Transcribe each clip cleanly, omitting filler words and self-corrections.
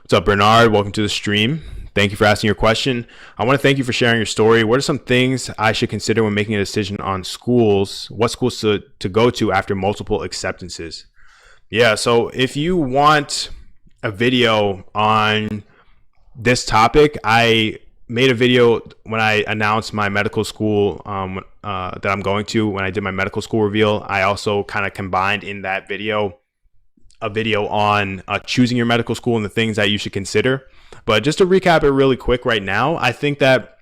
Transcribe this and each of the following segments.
What's up, Bernard? Welcome to the stream. Thank you for asking your question. I want to thank you for sharing your story. What are some things I should consider when making a decision on schools? What schools to go to after multiple acceptances? Yeah, so if you want a video on this topic, I made a video when I announced my medical school that I'm going to. When I did my medical school reveal, I also kind of combined in that video a video on choosing your medical school and the things that you should consider. But just to recap it really quick right now, I think that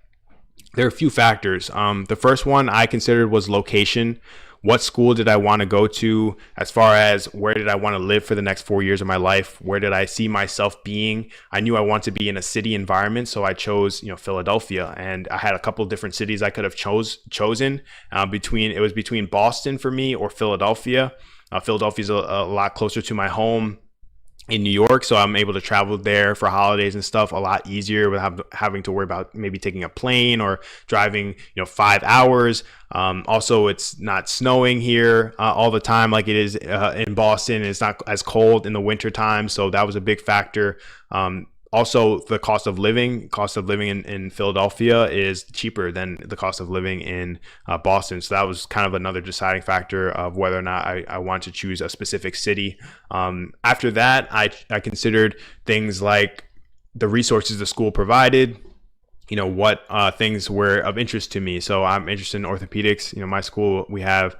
there are a few factors. The first one I considered was location. What school did I want to go to, as far as where did I want to live for the next 4 years of my life? Where did I see myself being? I knew I wanted to be in a city environment, so I chose, Philadelphia. And I had a couple of different cities I could have chosen. It was between Boston for me or Philadelphia. Philadelphia is a lot closer to my home in New York, so I'm able to travel there for holidays and stuff a lot easier without having to worry about maybe taking a plane or driving 5 hours. Also, it's not snowing here all the time like it is in Boston. It's not as cold in the winter time, so that was a big factor. Also, the cost of living in Philadelphia is cheaper than the cost of living in Boston. So that was kind of another deciding factor of whether or not I wanted to choose a specific city. After that, I considered things like the resources the school provided, what things were of interest to me. So I'm interested in orthopedics. My school, we have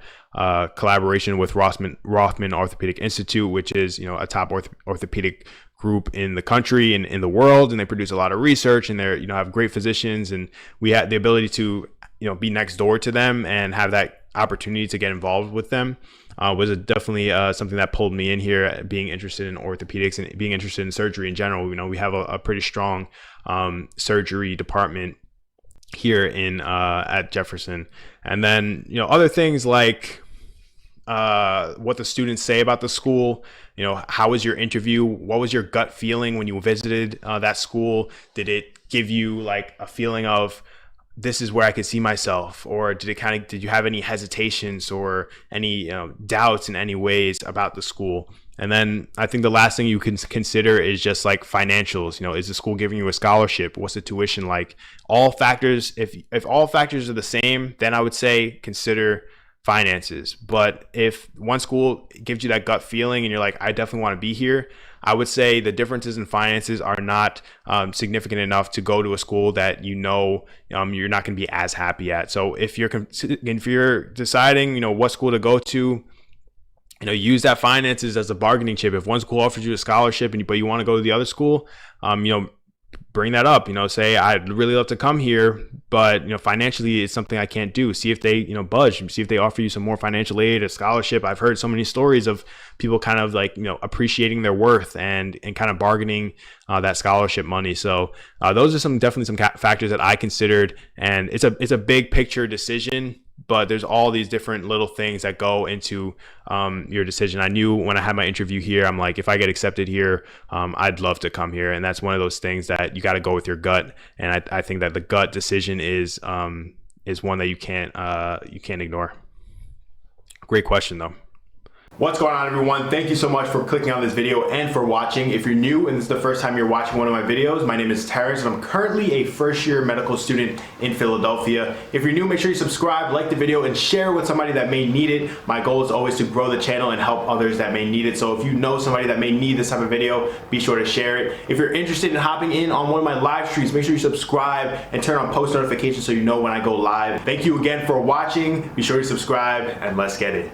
collaboration with Rothman Orthopedic Institute, which is, a top orthopedic group in the country and in the world, and they produce a lot of research, and they're have great physicians, and we had the ability to be next door to them and have that opportunity to get involved with them was definitely something that pulled me in here, being interested in orthopedics and being interested in surgery in general. We have a pretty strong surgery department here in at Jefferson. And then other things like what the students say about the school. How was your interview? What was your gut feeling when you visited that school? Did it give you like a feeling of this is where I could see myself, or did you have any hesitations or any doubts in any ways about the school? And then I think the last thing you can consider is just like financials. Is the school giving you a scholarship? What's the tuition like? All factors. If all factors are the same, then I would say consider finances. But if one school gives you that gut feeling and you're like, I definitely want to be here, I would say the differences in finances are not significant enough to go to a school that you're not going to be as happy at. So if you're deciding what school to go to, use that finances as a bargaining chip. If one school offers you a scholarship but you want to go to the other school, bring that up. Say I'd really love to come here, but financially it's something I can't do. See if they budge. See if they offer you some more financial aid, a scholarship. I've heard so many stories of people kind of like appreciating their worth and kind of bargaining that scholarship money. So those are definitely some factors that I considered, and it's a big picture decision. But there's all these different little things that go into your decision. I knew when I had my interview here, I'm like, if I get accepted here, I'd love to come here. And that's one of those things that you got to go with your gut. And I think that the gut decision is one that you can't ignore. Great question, though. What's going on, everyone? Thank you so much for clicking on this video and for watching. If you're new and this is the first time you're watching one of my videos, my name is Terence and I'm currently a first-year medical student in Philadelphia. If you're new, make sure you subscribe, like the video, and share with somebody that may need it. My goal is always to grow the channel and help others that may need it. So if you know somebody that may need this type of video, be sure to share it. If you're interested in hopping in on one of my live streams, make sure you subscribe and turn on post notifications so you know when I go live. Thank you again for watching. Be sure to subscribe and let's get it.